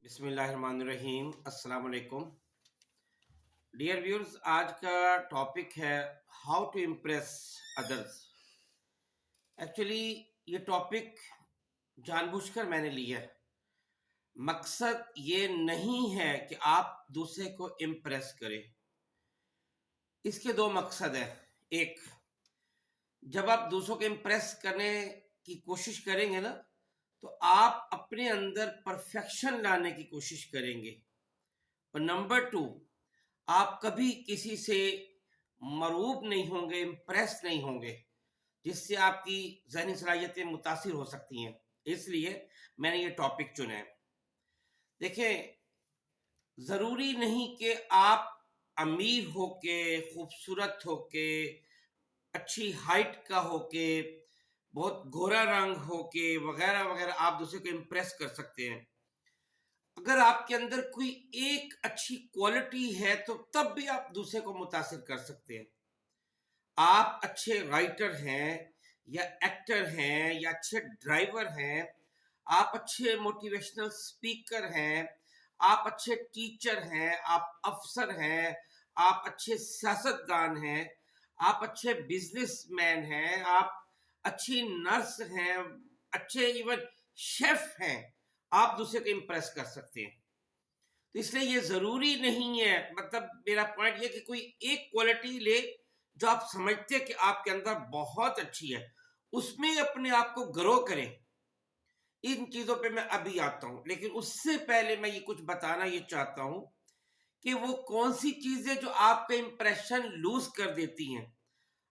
बिस्मिल्लाहिर्रहमानिर्रहीम। अस्सलाम वालेकुम डियर व्यूअर्स। आज का टॉपिक है how to impress others. Actually ये टॉपिक जानबूझकर मैंने लिया है। मकसद ये नहीं है कि आप दूसरे को इम्प्रेस करें। इसके दो मकसद हैं। एक, जब आप दूसरों को इम्प्रेस करने की कोशिश करेंगे ना, तो आप अपने अंदर परफेक्शन लाने की कोशिश करेंगे। और नंबर टू, आप कभी किसी से मरूब नहीं होंगे, इम्प्रेस नहीं होंगे, जिससे आपकी ज़हनी सलाहियतें मुतासिर हो सकती हैं। इसलिए मैंने ये टॉपिक चुना है। देखें, ज़रूरी नहीं कि आप अमीर होके, खूबसूरत होके, अच्छी हाइट का होके, बहुत गोरा रंग होके वगैरह वगैरह आप दूसरे को इम्प्रेस कर सकते हैं। अगर आपके अंदर कोई एक अच्छी क्वालिटी है तो तब भी आप दूसरे को मुतासिर कर सकते हैं। आप अच्छे राइटर हैं या एक्टर हैं या अच्छे ड्राइवर हैं, आप अच्छे मोटिवेशनल स्पीकर हैं, आप अच्छे टीचर हैं, आप अफसर हैं, आप अच्छे सियासतदान हैं, आप अच्छे बिजनेसमैन हैं, आप अच्छी नर्स हैं, अच्छे इवन शेफ हैं, आप दूसरे को इम्प्रेस कर सकते हैं। तो इसलिए ये जरूरी नहीं है, मतलब मेरा पॉइंट ये कि कोई एक क्वालिटी ले जो आप समझते हैं कि आपके अंदर बहुत अच्छी है, उसमें अपने आप को ग्रो करें। इन चीजों पे मैं अभी आता हूं, लेकिन उससे पहले मैं ये कुछ बताना ये चाहता हूं कि वो कौन सी चीजें जो आपका इंप्रेशन लूज कर देती हैं।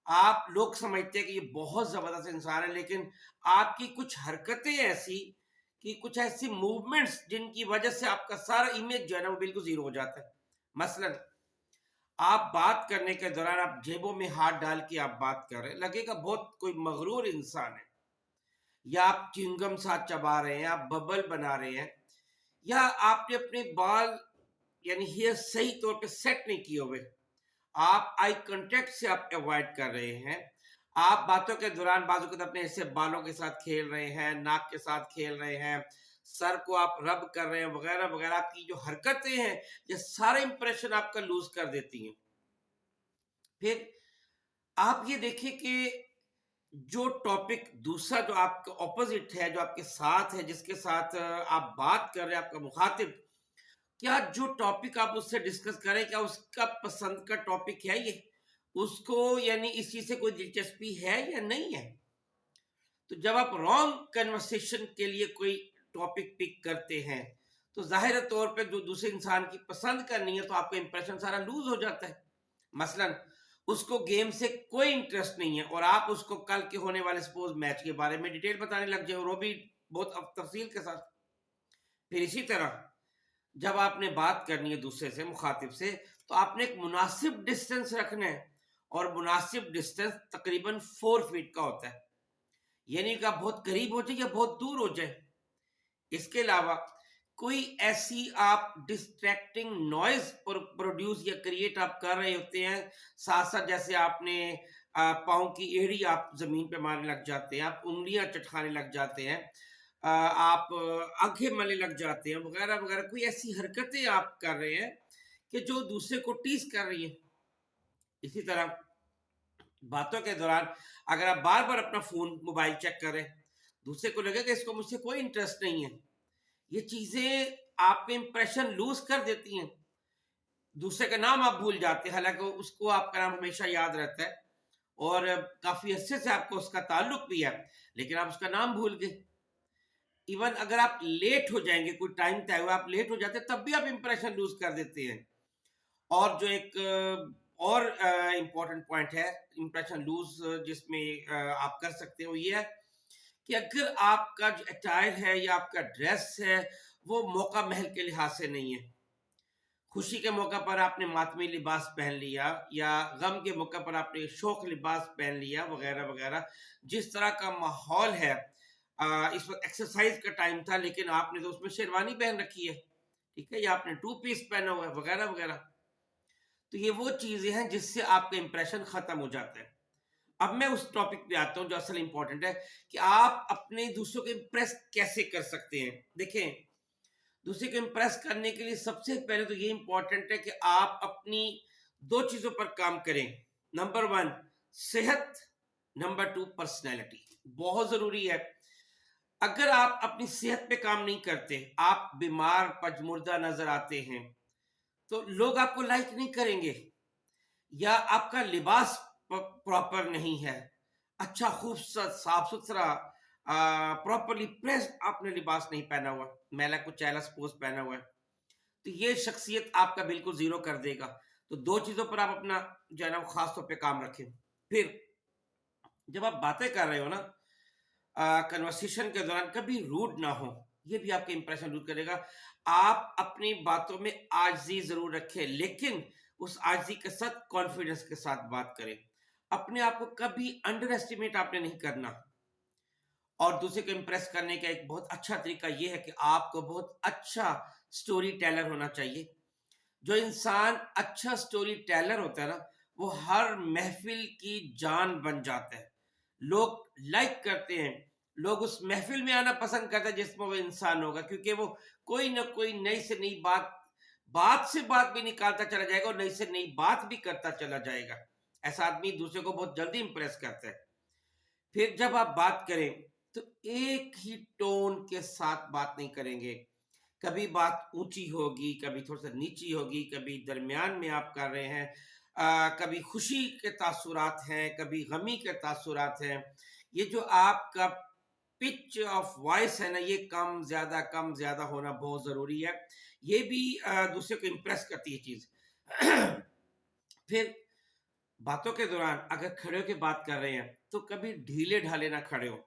आप लोग समझते हैं कि ये बहुत जबरदस्त इंसान है, लेकिन आपकी कुछ हरकतें ऐसी कि कुछ ऐसी मूवमेंट्स जिनकी वजह से आपका सारा इमेज जो है ना वो बिल्कुल जीरो हो जाता है। मसलन आप बात करने के दौरान आप जेबों में हाथ डाल के आप बात कर रहे हैं, लगेगा बहुत कोई मगरूर इंसान है। या आप च्युइंगम साथ चबा रहे हैं, आप बबल बना रहे हैं, या आपने अपने बाल यानी हेयर सही तौर पे सेट नहीं किए हुए, आप आई कांटेक्ट से आप अवॉइड कर रहे हैं, आप बातों के दौरान बाजू के अपने ऐसे बालों के साथ खेल रहे हैं, नाक के साथ खेल रहे हैं, सर को आप रब कर रहे हैं वगैरह वगैरह, आपकी जो हरकतें हैं ये सारे इंप्रेशन आपका लूज कर देती हैं। फिर आप ये देखिए कि जो टॉपिक दूसरा जो आपका ऑपोजिट है, जो आपके साथ है, जिसके साथ आप बात कर रहे हैं, आपका मुखातिब, क्या जो टॉपिक आप उससे डिस्कस करें क्या उसका पसंद का टॉपिक है ये, उसको यानी इस चीज से कोई दिलचस्पी है या नहीं है। तो जब आप रॉन्ग कन्वर्सेशन के लिए कोई टॉपिक पिक करते हैं तो जाहिर तौर पे जो दूसरे इंसान की पसंद का नहीं है, तो आपका इंप्रेशन सारा लूज हो जाता है। मसलन उसको गेम से कोई इंटरेस्ट नहीं है और आप उसको कल के होने वाले सपोज मैच के बारे में डिटेल बताने लग जाए, और वो भी बहुत तफसील के साथ। फिर इसी तरह जब आपने बात करनी है दूसरे से, मुखातिब से, तो आपने एक मुनासिब डिस्टेंस रखना है, और मुनासिब डिस्टेंस तकरीबन 4 फीट का होता है, यानी कि आप बहुत करीब हो जाए या बहुत दूर हो जाए। इसके अलावा कोई ऐसी आप डिस्ट्रैक्टिंग नॉइज प्रोड्यूस या क्रिएट आप कर रहे होते हैं, साथ साथ जैसे आपने पाँव की एड़ी आप जमीन पे मारने लग जाते हैं, आप उंगलियां चटकाने लग जाते हैं, आप आंखें मलने लग जाते हैं वगैरह वगैरह, कोई ऐसी हरकतें आप कर रहे हैं कि जो दूसरे को टीज कर रही है। इसी तरह बातों के दौरान अगर आप बार बार अपना फोन मोबाइल चेक कर रहे हैं, दूसरे को लगेगा इसको मुझसे कोई इंटरेस्ट नहीं है। ये चीजें आपके इंप्रेशन लूज कर देती हैं। दूसरे का नाम आप भूल जाते हैं, हालांकि उसको आपका नाम हमेशा याद रहता है और काफी अच्छे से आपको उसका ताल्लुक भी है, लेकिन आप उसका नाम भूल गए। इवन अगर आप लेट हो जाएंगे, कोई टाइम तय हुआ आप लेट हो जाते हैं, तब भी आप इंप्रेशन लूज कर देते हैं। और जो एक और इम्पोर्टेंट पॉइंट है इंप्रेशन लूज जिसमें आप कर सकते हो, ये है कि अगर आपका जो अटायर है या आपका ड्रेस है वो मौका महल के लिहाज से नहीं है, खुशी के मौका पर आपने मातमी लिबास पहन लिया या गम के मौका पर आपने शौक लिबास पहन लिया वगैरह वगैरह, जिस तरह का माहौल है, इस वक्त एक्सरसाइज का टाइम था लेकिन आपने तो उसमें शेरवानी पहन रखी है, ठीक है, या आपने 2 पीस पहना हुआ है वगैरह वगैरह, तो ये वो चीजें हैं जिससे आपका इंप्रेशन खत्म हो जाता है। अब मैं उस टॉपिक पे आता हूं जो असल इंपॉर्टेंट है कि आप अपने दूसरों को इंप्रेस कैसे कर सकते हैं। देखें, दूसरे को इम्प्रेस करने के लिए सबसे पहले तो ये इंपॉर्टेंट है कि आप अपनी दो चीजों पर काम करें। नंबर वन सेहत, नंबर टू पर्सनैलिटी। बहुत जरूरी है। अगर आप अपनी सेहत पे काम नहीं करते, आप बीमार पजमुर्दा नजर आते हैं, तो लोग आपको लाइक नहीं करेंगे। या आपका लिबास प्रॉपर नहीं है, अच्छा खूबसूरत साफ सुथरा प्रॉपरली प्रेस्ड आपने लिबास नहीं पहना हुआ, मैला कुचैला सपोज पहना हुआ है, तो ये शख्सियत आपका बिल्कुल जीरो कर देगा। तो दो चीजों पर आप अपना जो है ना खास तौर पे काम रखें। फिर जब आप बातें कर रहे हो ना, कन्वर्सेशन के दौरान कभी रूड ना हो, ये भी आपके इंप्रेशन रूड करेगा। आप अपनी बातों में आजिज़ी जरूर रखें, लेकिन उस आजिज़ी के साथ कॉन्फिडेंस के साथ बात करें। अपने आप को कभी अंडर एस्टिमेट आपने नहीं करना। और दूसरे को इम्प्रेस करने का एक बहुत अच्छा तरीका यह है कि आपको बहुत अच्छा स्टोरी टेलर होना चाहिए। जो इंसान अच्छा स्टोरी टेलर होता है ना, वो हर महफिल की जान बन जाता है। लोग लाइक करते हैं, लोग उस महफिल में आना पसंद करते हैं जिसमें वो इंसान होगा, क्योंकि वो कोई ना कोई नई से नई बात से बात भी निकालता चला जाएगा और नई से नई बात भी करता चला जाएगा। ऐसा आदमी दूसरे को बहुत जल्दी इंप्रेस करता है। फिर जब आप बात करें तो एक ही टोन के साथ बात नहीं करेंगे। कभी बात ऊंची होगी, कभी थोड़ा सा नीची होगी, कभी दरमियान में आप कर रहे हैं, कभी खुशी के तासुरात हैं, कभी गमी के तासुरात हैं। ये जो आपका पिच ऑफ वॉइस है ना, ये कम ज्यादा होना बहुत जरूरी है। ये भी दूसरे को इम्प्रेस करती है चीज। फिर बातों के दौरान अगर खड़े होकर बात कर रहे हैं तो कभी ढीले ढाले ना खड़े हो,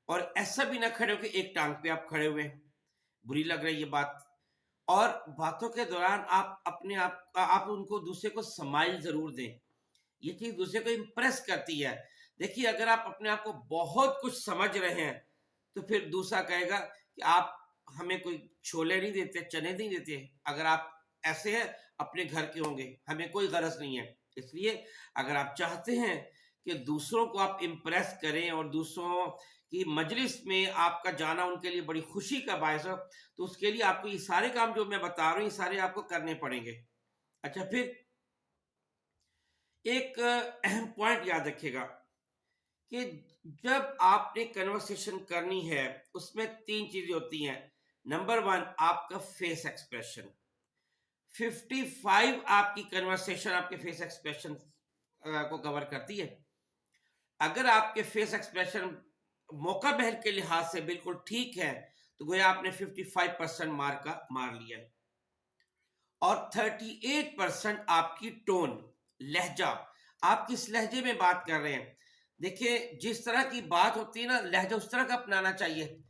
और ऐसा भी ना खड़े हो कि एक टांग पे आप खड़े हुए, बुरी लग रही है बात। और बातों के दौरान आप अपने आप उनको दूसरे को स्माइल जरूर दें। ये चीज दूसरे को इम्प्रेस करती है। देखिए, अगर आप अपने आप को बहुत कुछ समझ रहे हैं तो फिर दूसरा कहेगा कि आप हमें कोई छोले नहीं देते, चने नहीं देते। अगर आप ऐसे हैं, अपने घर के होंगे, हमें कोई गरज नहीं है। इसलिए अगर आप चाहते हैं कि दूसरों को आप इम्प्रेस करें और दूसरों की मजलिस में आपका जाना उनके लिए बड़ी खुशी का बायस हो, तो उसके लिए आपको ये सारे काम जो मैं बता रहा हूँ, ये सारे आपको करने पड़ेंगे। अच्छा, फिर एक अहम पॉइंट याद रखिएगा कि जब आपने कन्वर्सेशन करनी है, उसमें तीन चीजें होती हैं। नंबर वन, आपका फेस एक्सप्रेशन। 55 आपकी कन्वर्सेशन आपके फेस एक्सप्रेशन को कवर करती है। अगर आपके फेस एक्सप्रेशन मौका महल के लिहाज से बिल्कुल ठीक है, तो गोया आपने 55% मार लिया है। और 38% आपकी टोन, लहजा, आप किस लहजे में बात कर रहे हैं। देखिए, जिस तरह की बात होती है ना, लहजा उस तरह का अपनाना चाहिए।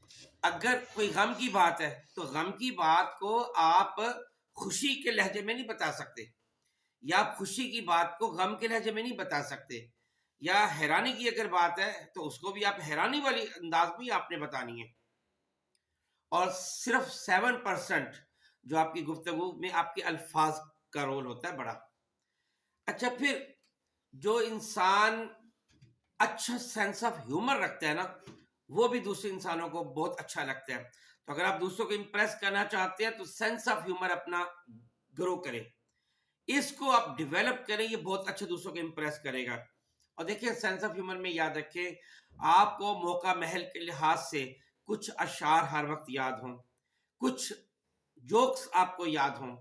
अगर कोई गम की बात है तो गम की बात को आप खुशी के लहजे में नहीं बता सकते, या आप खुशी की बात को गम के लहजे में नहीं बता सकते। या हैरानी की अगर बात है तो उसको भी आप हैरानी वाली अंदाज में आपने बतानी है। और सिर्फ 7% जो आपकी गुफ्तगू में आपके अल्फाज का रोल होता है बड़ा। अच्छा, फिर जो इंसान अच्छा सेंस ऑफ ह्यूमर रखता है ना, वो भी दूसरे इंसानों को बहुत अच्छा लगता है। तो अगर आप दूसरों को इंप्रेस करना चाहते हैं तो सेंस ऑफ ह्यूमर अपना ग्रो करें, इसको आप डेवलप करें, ये बहुत अच्छा दूसरों को इंप्रेस करेगा। और देखिए, सेंस ऑफ ह्यूमर में याद रखें, आपको मौका महल के लिहाज से कुछ अशार हर वक्त याद हों, कुछ जोक्स आपको याद हों,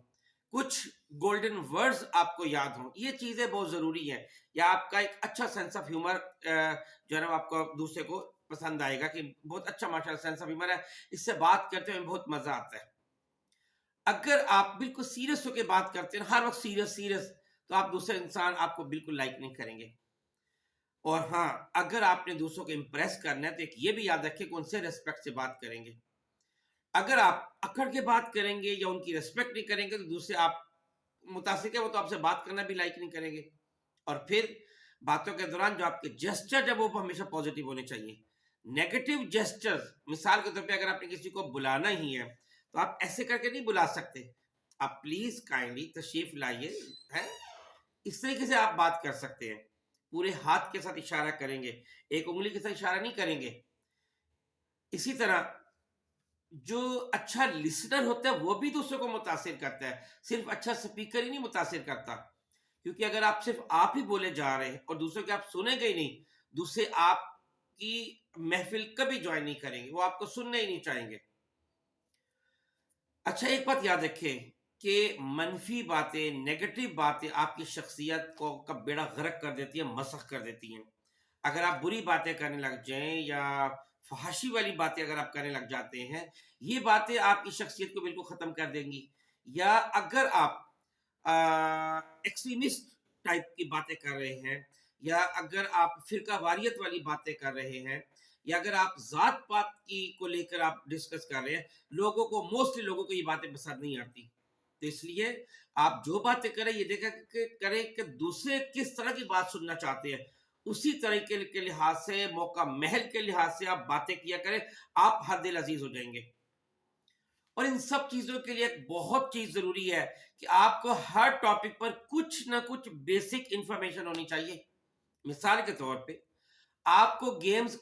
कुछ गोल्डन वर्ड्स आपको याद हों। ये चीजें बहुत जरूरी है। या आपका एक अच्छा सेंस ऑफ ह्यूमर जो है ना, आपको दूसरे को पसंद आएगा कि बहुत अच्छा माशाल्लाह सेंस ऑफ ह्यूमर है, इससे बात करते हुए बहुत मजा आता है। अगर आप बिल्कुल सीरियस होकर बात करते हैं, हर वक्त सीरियस सीरियस, तो आप दूसरे इंसान आपको बिल्कुल लाइक नहीं करेंगे। और हाँ, अगर आपने दूसरों को इंप्रेस करना है तो एक ये भी याद रखें कि उनसे रिस्पेक्ट से बात करेंगे। अगर आप अकड़ के बात करेंगे या उनकी रिस्पेक्ट नहीं करेंगे तो दूसरे आप मुतासिर है, वो तो आपसे बात करना भी लाइक नहीं करेंगे। और फिर बातों के दौरान जो आपके जेस्चर जब वो हमेशा पॉजिटिव होने चाहिए। नेगेटिव जेस्चर्स, मिसाल के तौर पे अगर आपने किसी को बुलाना ही है तो आप ऐसे करके नहीं बुला सकते, आप प्लीज काइंडली तशरीफ लाइए, है, इस तरीके से आप बात कर सकते हैं। पूरे हाथ के साथ इशारा करेंगे, एक उंगली के साथ इशारा नहीं करेंगे। इसी तरह جو اچھا لسنر ہوتا ہے وہ بھی دوسروں کو متاثر کرتا ہے، صرف اچھا سپیکر ہی نہیں متاثر کرتا، کیونکہ اگر آپ صرف آپ ہی بولے جا رہے ہیں اور دوسروں کے آپ سنیں گے ہی نہیں، دوسرے آپ کی محفل کبھی جوائن نہیں کریں گے، وہ آپ کو سننے ہی نہیں چاہیں گے۔ اچھا ایک بات یاد رکھیں کہ منفی باتیں، نیگیٹو باتیں آپ کی شخصیت کو کا بیڑا غرق کر دیتی ہیں، مسخ کر دیتی ہیں۔ اگر آپ بری باتیں کرنے لگ جائیں یا فحاشی والی باتیں اگر آپ کرنے لگ جاتے ہیں، یہ باتیں آپ کی شخصیت کو بالکل ختم کر دیں گی۔ یا اگر آپ ایکسٹریمسٹ ٹائپ کی باتیں کر رہے ہیں، یا اگر آپ فرقہ واریت والی باتیں کر رہے ہیں، یا اگر آپ ذات پات کی کو لے کر آپ ڈسکس کر رہے ہیں، لوگوں کو موسٹلی لوگوں کو یہ باتیں پسند نہیں آتی۔ تو اس لیے آپ جو باتیں کریں یہ دیکھا کریں کہ دوسرے کس طرح کی بات سننا چاہتے ہیں، اسی طریقے کے لحاظ سے، موقع محل کے لحاظ سے آپ باتیں کیا کریں، آپ ہر دل عزیز ہو جائیں گے۔ اور ان سب چیزوں کے لیے ایک بہت چیز ضروری ہے کہ آپ کو ہر ٹاپک پر کچھ نہ کچھ بیسک انفارمیشن ہونی چاہیے۔ مثال کے طور پہ آپ کو گیمز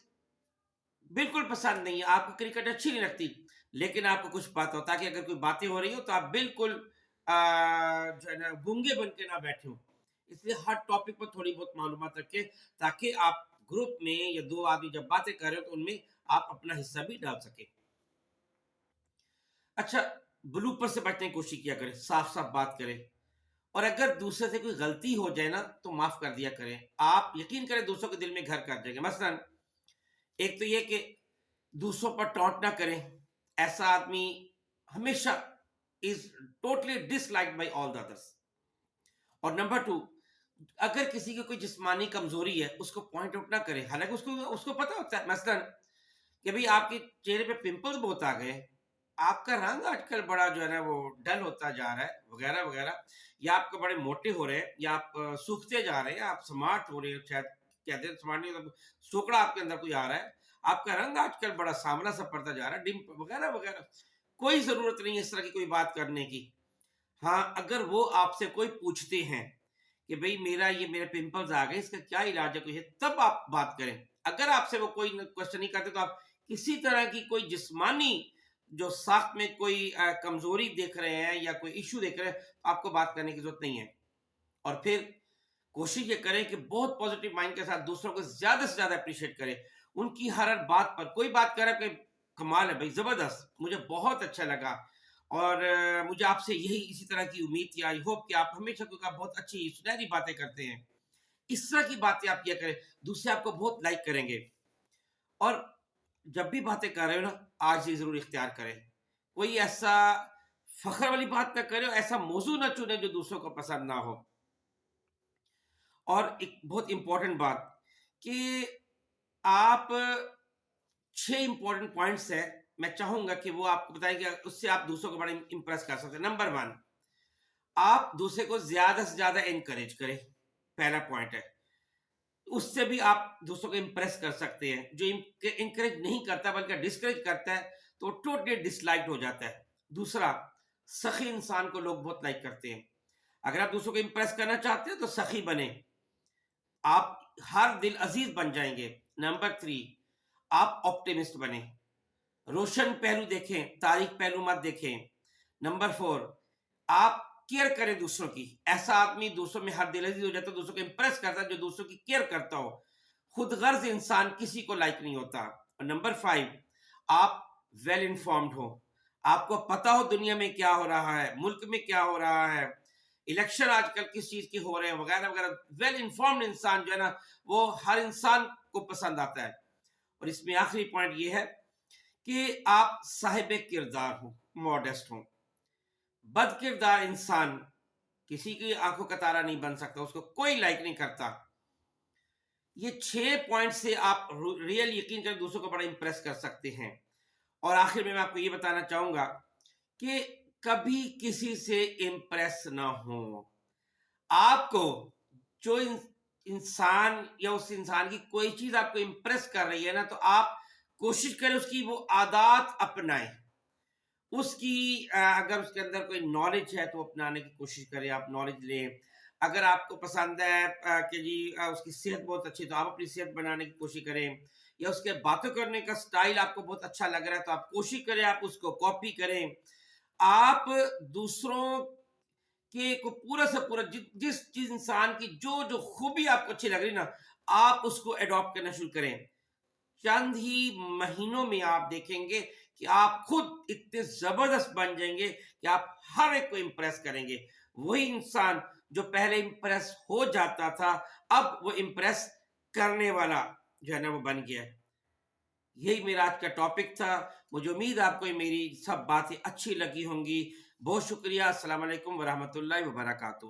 بالکل پسند نہیں ہے، آپ کو کرکٹ اچھی نہیں لگتی، لیکن آپ کو کچھ پتا ہو تاکہ اگر کوئی باتیں ہو رہی ہو تو آپ بالکل جو ہے نا گونگے بن کے نہ بیٹھے ہو۔ اس لیے ہر ٹاپک پر تھوڑی بہت معلومات رکھیں تاکہ آپ گروپ میں یا دو آدمی جب باتیں کر رہے ہو تو ان میں آپ اپنا حصہ بھی ڈال سکیں۔ اچھا، بلوپر سے بچنے کی کوشش کیا کریں، صاف صاف بات کریں، اور اگر دوسرے سے کوئی غلطی ہو جائے نا تو معاف کر دیا کریں۔ آپ یقین کریں دوسروں کے دل میں گھر کر جائیں گے۔ مثلا ایک تو یہ کہ دوسروں پر ٹونٹ نہ کریں، ایسا آدمی ہمیشہ is totally dislike by all the others. اور نمبر ٹو، اگر کسی کی کوئی جسمانی کمزوری ہے اس کو پوائنٹ آؤٹ نہ کرے، حالانکہ اس کو پتا ہوتا ہے، مثلا کہ بھئی آپ کے چہرے پہ پمپلز بہت آ گئے، آپ کا رنگ آج کل بڑا جو ہے نا وہ ڈل ہوتا جا رہا ہے وغیرہ وغیرہ، یا آپ کو بڑے موٹے ہو رہے ہیں، یا آپ سوکھتے جا رہے ہیں، آپ سمارٹ ہو رہے ہیں، شاید کہتے ہیں سمارٹ نہیں، سوکڑا آپ کے اندر کوئی آ رہا ہے، آپ کا رنگ آج کل بڑا سامنا سا پڑتا جا رہا ہے، ڈم وغیرہ وغیرہ، کوئی ضرورت نہیں ہے اس طرح کی کوئی بات کرنے کی۔ ہاں اگر وہ آپ سے کوئی پوچھتے ہیں کہ بھئی میرے پمپلز آ گئے، اس کا کیا علاج ہے، کوئی ہے، تب آپ بات کریں۔ اگر آپ سے وہ کوئی کوشچن نہیں کرتے تو آپ کسی طرح کی کوئی جسمانی جو ساخت میں کوئی کمزوری دیکھ رہے ہیں یا کوئی ایشو دیکھ رہے ہیں، آپ کو بات کرنے کی ضرورت نہیں ہے۔ اور پھر کوشش یہ کریں کہ بہت پازیٹیو مائنڈ کے ساتھ دوسروں کو زیادہ سے زیادہ اپریشیٹ کریں، ان کی ہر بات پر کوئی بات کرے کہ کمال ہے بھائی، زبردست، مجھے بہت اچھا لگا، اور مجھے آپ سے یہی اسی طرح کی امید تھی، آئی ہوپ کہ آپ ہمیشہ کوئی بہت اچھی سنہری باتیں کرتے ہیں، اس طرح کی باتیں آپ کیا کریں، دوسرے آپ کو بہت لائک کریں گے۔ اور جب بھی باتیں کر رہے ہو نا، آج یہ ضرور اختیار کریں، کوئی ایسا فخر والی بات نہ کرے، ایسا موضوع نہ چنے جو دوسروں کو پسند نہ ہو۔ اور ایک بہت امپورٹنٹ بات کہ آپ 6 امپورٹنٹ پوائنٹس ہیں، میں چاہوں گا کہ وہ آپ کو بتائیں کہ اس سے آپ دوسروں کو بڑا امپریس کر سکتے ہیں۔ نمبر 1، آپ دوسرے کو زیادہ سے زیادہ انکریج کریں، پہلا پوائنٹ ہے، اس سے بھی آپ دوسروں کو امپریس کر سکتے ہیں۔ جو انکریج نہیں کرتا بلکہ ڈسکریج کرتا ہے تو ٹوٹلی ڈس لائک ہو جاتا ہے۔ دوسرا، سخی انسان کو لوگ بہت لائک کرتے ہیں، اگر آپ دوسروں کو امپریس کرنا چاہتے ہیں تو سخی بنیں، آپ ہر دل عزیز بن جائیں گے۔ نمبر 3، آپ آپٹیمسٹ بنیں، روشن پہلو دیکھیں، تاریخ پہلو مت دیکھیں۔ نمبر 4، آپ کیئر کریں دوسروں کی، ایسا آدمی دوسروں میں ہر دل عزیز ہو جاتا ہے، دوسروں کو امپریس کرتا ہے جو دوسروں کی کیئر کرتا ہو۔ خود غرض انسان کسی کو لائک نہیں ہوتا۔ اور نمبر 5، آپ ویل انفارمڈ ہو، آپ کو پتا ہو دنیا میں کیا ہو رہا ہے، ملک میں کیا ہو رہا ہے، الیکشن آج کل کس چیز کی ہو رہے ہیں وغیرہ وغیرہ۔ ویل انفارمڈ انسان جو ہے نا وہ ہر انسان کو پسند آتا ہے۔ اور اس میں آخری پوائنٹ یہ ہے کہ آپ صاحب کردار ہوں، ماڈسٹ ہوں۔ بد کردار انسان کسی کی آنکھوں کا تارا نہیں بن سکتا، اس کو کوئی لائک نہیں کرتا۔ یہ 6 پوائنٹ سے آپ ریئل یقین کر دوسروں کو بڑا امپریس کر سکتے ہیں۔ اور آخر میں آپ کو یہ بتانا چاہوں گا کہ کبھی کسی سے امپریس نہ ہو۔ آپ کو جو انسان یا اس انسان کی کوئی چیز آپ کو امپریس کر رہی ہے نا، تو آپ کوشش کریں اس کی وہ عادات اپنائیں، اس کی اگر اس کے اندر کوئی نالج ہے تو اپنانے کی کوشش کریں، آپ نالج لیں۔ اگر آپ کو پسند ہے کہ جی اس کی صحت بہت اچھی تو آپ اپنی صحت بنانے کی کوشش کریں۔ یا اس کے باتوں کرنے کا سٹائل آپ کو بہت اچھا لگ رہا ہے تو آپ کوشش کریں آپ اس کو کاپی کریں. آپ دوسروں کہ کو پورا سے پورا جس چیز انسان کی جو جو خوبی آپ کو اچھی لگ رہی نا آپ اس کو اڈاپٹ کرنا شروع کریں. چند ہی مہینوں میں آپ دیکھیں گے کہ آپ خود اتنے زبردست بن جائیں گے کہ آپ ہر ایک کو امپریس کریں گے. وہی انسان جو پہلے امپریس ہو جاتا تھا اب وہ امپریس کرنے والا جو ہے نا وہ بن گیا. یہی میرا آج کا ٹاپک تھا. مجھے امید آپ کو میری سب باتیں اچھی لگی ہوں گی. بہت شکریہ. السلام علیکم ورحمۃ اللہ وبرکاتہ.